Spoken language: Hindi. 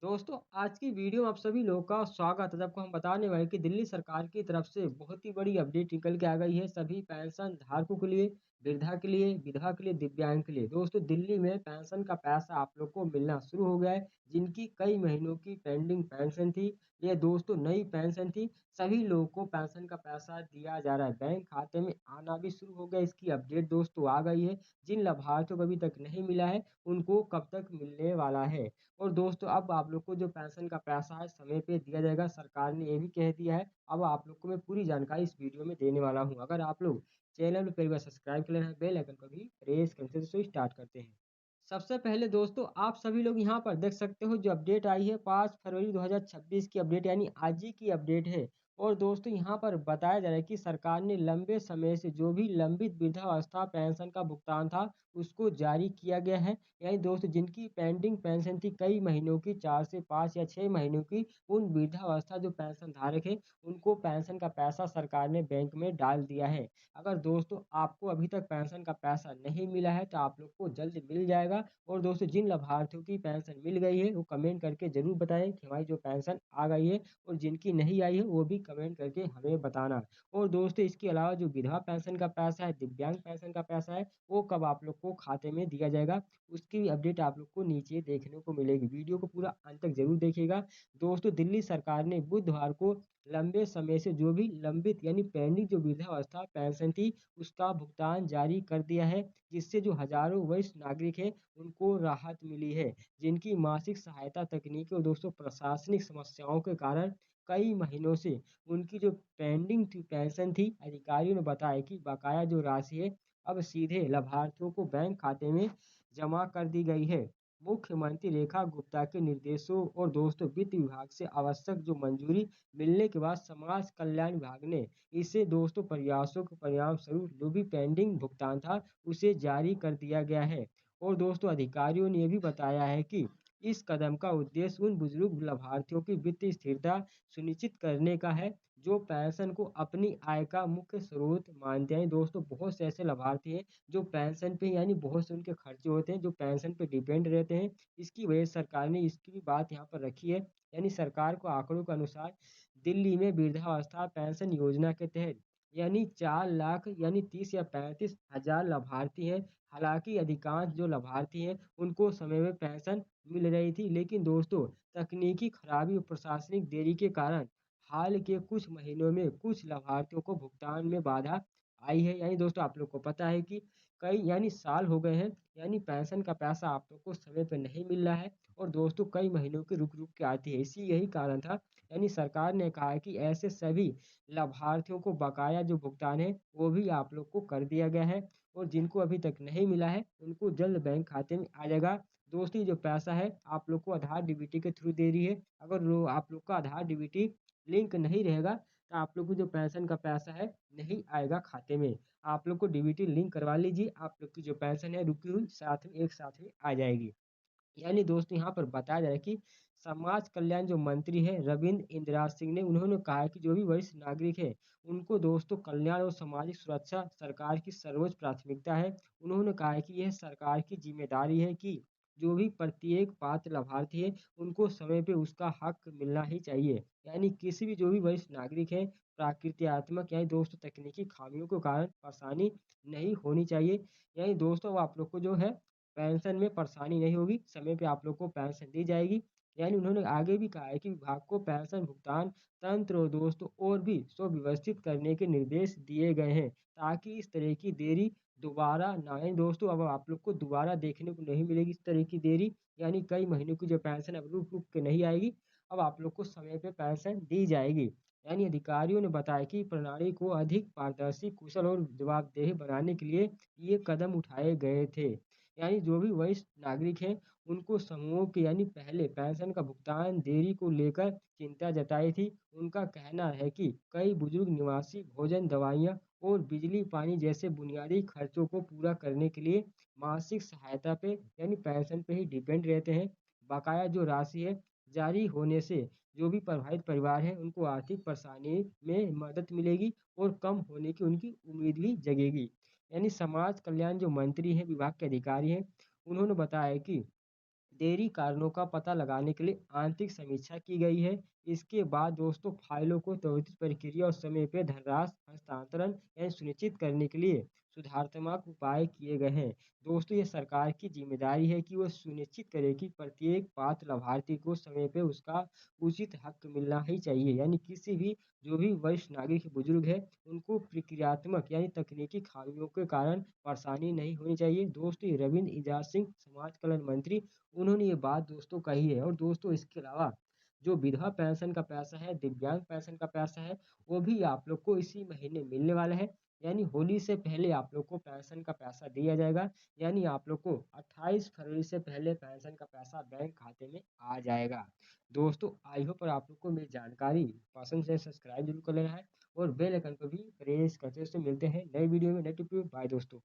दोस्तों, आज की वीडियो में आप सभी लोगों का स्वागत है। आपको हम बताने वाले हैं कि दिल्ली सरकार की तरफ से बहुत ही बड़ी अपडेट निकल के आ गई है सभी पेंशन धारकों के लिए, वृद्धा के लिए, विधवा के लिए, दिव्यांग के लिए। दोस्तों, दिल्ली में पेंशन का पैसा आप लोग को मिलना शुरू हो गया है। जिनकी कई महीनों की पेंडिंग पेंशन थी, ये दोस्तों नई पेंशन थी, सभी लोगों को पेंशन का पैसा दिया जा रहा है। बैंक खाते में आना भी शुरू हो गया। इसकी अपडेट दोस्तों आ गई है। जिन लाभार्थियों को अभी तक नहीं मिला है, उनको कब तक मिलने वाला है। और दोस्तों, अब आप लोग को जो पेंशन का पैसा है समय पे दिया जाएगा, सरकार ने ये भी कह दिया है। अब आप लोग को मैं पूरी जानकारी इस वीडियो में देने वाला हूँ। अगर आप लोग चैनल में पहली बार सब्सक्राइब कर लेना है, बेल आइकन को भी प्रेस करके तो स्टार्ट करते हैं। सबसे पहले दोस्तों, आप सभी लोग यहाँ पर देख सकते हो जो अपडेट आई है 5 फरवरी 2026 की अपडेट, यानी आज ही की अपडेट है। और दोस्तों, यहाँ पर बताया जा रहा है कि सरकार ने लंबे समय से जो भी लंबित वृद्धावस्था पेंशन का भुगतान था, उसको जारी किया गया है। यानी दोस्तों, जिनकी पेंडिंग पेंशन थी कई महीनों की, 4 से 5 या 6 महीनों की, उन वृद्धावस्था जो पेंशन धारक है, उनको पेंशन का पैसा सरकार ने बैंक में डाल दिया है। अगर दोस्तों आपको अभी तक पेंशन का पैसा नहीं मिला है, तो आप लोग को जल्द मिल जाएगा। और दोस्तों, जिन लाभार्थियों की पेंशन मिल गई है, वो कमेंट करके जरूर बताएं कि हमारी जो पेंशन आ गई है। और जिनकी नहीं आई है, वो भी कमेंट करके हमें बताना। और दोस्तों, इसके अलावा जो विधवा पेंशन का पैसा है, दिव्यांग पेंशन का पैसा है, वो कब आप लोग को खाते में दिया जाएगा, उसकी भी अपडेट आप लोग को नीचे देखने को मिलेगी। वीडियो को पूरा अंत तक जरूर देखिएगा। दोस्तों, दिल्ली सरकार ने बुधवार को लंबे समय से जो भी लंबित यानी पेंडिंग जो वृद्धावस्था पेंशन थी, उसका भुगतान जारी कर दिया है। जिससे जो हजारों वरिष्ठ नागरिक हैं, उनको राहत मिली है। जिनकी मासिक सहायता तकनीकी और दोस्तों प्रशासनिक समस्याओं के कारण कई महीनों से उनकी जो पेंडिंग थी पेंशन थी, अधिकारियों ने बताया कि बकाया जो राशि है, अब सीधे लाभार्थियों को बैंक खाते में जमा कर दी गई है। मुख्यमंत्री रेखा गुप्ता के निर्देशों और दोस्तों वित्त विभाग से आवश्यक जो मंजूरी मिलने के बाद समाज कल्याण विभाग ने इसे दोस्तों प्रयासों के परिणाम स्वरूप जो भी पेंडिंग भुगतान था, उसे जारी कर दिया गया है। और दोस्तों, अधिकारियों ने यह भी बताया है कि इस कदम का उद्देश्य उन बुजुर्ग लाभार्थियों की वित्तीय स्थिरता सुनिश्चित करने का है, जो पेंशन को अपनी आय का मुख्य स्रोत मानते हैं। दोस्तों, बहुत से ऐसे लाभार्थी हैं जो पेंशन पे यानी बहुत से उनके खर्चे होते हैं जो पेंशन पे डिपेंड रहते हैं। इसकी वजह से सरकार ने इसकी भी बात यहाँ पर रखी है। यानी सरकार को आंकड़ों के अनुसार दिल्ली में वृद्धावस्था पेंशन योजना के तहत यानी 4 लाख यानी 30 या 35 हजार लाभार्थी हैं। हालांकि अधिकांश जो लाभार्थी हैं, उनको समय में पेंशन मिल रही थी, लेकिन दोस्तों तकनीकी खराबी और प्रशासनिक देरी के कारण हाल के कुछ महीनों में कुछ लाभार्थियों को भुगतान में बाधा आई है। यानी दोस्तों, आप लोग को पता है कि कई यानी साल हो गए हैं, यानी पेंशन का पैसा आप लोग को समय पे नहीं मिल रहा है। और दोस्तों, कई महीनों की रुक रुक के आती है, इसी यही कारण था। यानी सरकार ने कहा है कि ऐसे सभी लाभार्थियों को बकाया जो भुगतान है, वो भी आप लोग को कर दिया गया है। और जिनको अभी तक नहीं मिला है, उनको जल्द बैंक खाते में आ जाएगा। दोस्तों, ये जो पैसा है आप लोग को आधार डीबीटी के थ्रू दे रही है। अगर आप लोग का आधार डीबीटी लिंक नहीं रहेगा, तो आप लोग को जो पेंशन का पैसा है, नहीं आएगा खाते में। आप लोग को डीबीटी लिंक करवा लीजिए, आप लोग की जो पेंशन है रुकी हुई साथ में एक साथ में आ जाएगी। यानी दोस्तों, यहाँ पर बताया जा रहा है कि समाज कल्याण जो मंत्री है रविंद्र इंदिरा सिंह ने उन्होंने कहा है कि जो भी वरिष्ठ नागरिक है, उनको दोस्तों कल्याण और सामाजिक सुरक्षा सरकार की सर्वोच्च प्राथमिकता है। उन्होंने कहा है कि यह सरकार की जिम्मेदारी है कि जो भी प्रत्येक पात्र लाभार्थी है, उनको समय पे उसका हक मिलना ही चाहिए। यानी किसी भी जो भी वरिष्ठ नागरिक है, प्राकृत्यात्मक यानी दोस्तों तकनीकी खामियों के कारण परेशानी नहीं होनी चाहिए। यानी दोस्तों, आप लोग को जो है पेंशन में परेशानी नहीं होगी, समय पे आप लोग को पेंशन दी जाएगी। यानी उन्होंने आगे भी कहा है कि विभाग को पेंशन भुगतान तंत्र और दोस्तों और भी सुव्यवस्थित करने के निर्देश दिए गए हैं, ताकि इस तरह की देरी दोबारा ना आए। दोस्तों, अब आप लोग को दोबारा देखने को नहीं मिलेगी इस तरह की देरी। यानी कई महीनों की जो पेंशन अब रुक रुक के नहीं आएगी, अब आप लोग को समय पे पेंशन दी जाएगी। यानी अधिकारियों ने बताया कि प्रणाली को अधिक पारदर्शी, कुशल और जवाबदेह बनाने के लिए ये कदम उठाए गए थे। यानी जो भी वरिष्ठ नागरिक हैं, उनको समूहों के यानी पहले पेंशन का भुगतान देरी को लेकर चिंता जताई थी। उनका कहना है कि कई बुजुर्ग निवासी भोजन, दवाइयाँ और बिजली पानी जैसे बुनियादी खर्चों को पूरा करने के लिए मासिक सहायता पे यानी पेंशन पे ही डिपेंड रहते हैं। बकाया जो राशि है जारी होने से जो भी प्रभावित परिवार है, उनको आर्थिक परेशानी में मदद मिलेगी और कम होने की उनकी उम्मीद भी जगेगी। यानी समाज कल्याण जो मंत्री हैं, विभाग के अधिकारी हैं, उन्होंने बताया कि देरी कारणों का पता लगाने के लिए आंतरिक समीक्षा की गई है। इसके बाद दोस्तों फाइलों को त्वरित प्रक्रिया और समय पे धनराशि हस्तांतरण यानी सुनिश्चित करने के लिए सुधारात्मक उपाय किए गए हैं। दोस्तों ये सरकार की जिम्मेदारी है कि वो सुनिश्चित करे कि प्रत्येक पात्र लाभार्थी को समय पे उसका उचित हक मिलना ही चाहिए। यानी किसी भी जो भी वरिष्ठ नागरिक बुजुर्ग है उनको प्रक्रियात्मक यानी तकनीकी खामियों के कारण परेशानी नहीं होनी चाहिए। दोस्तों ये रविंद्र इजाज सिंह समाज कल्याण मंत्री उन्होंने ये बात दोस्तों कही है। और दोस्तों इसके अलावा जो विधवा पेंशन का पैसा है, दिव्यांग पेंशन का पैसा है, वो भी आप लोग को इसी महीने मिलने वाला है। यानी होली से पहले आप लोग को पेंशन का पैसा दिया जाएगा। यानी आप लोग को 28 फरवरी से पहले पेंशन का पैसा बैंक खाते में आ जाएगा। दोस्तों आई होप आप लोग को मेरी जानकारी पसंद है, सब्सक्राइब जरूर कर लेना है और बेल आइकन को भी प्रेस करते। मिलते हैं नए वीडियो में, नए टिप। बाय दोस्तों।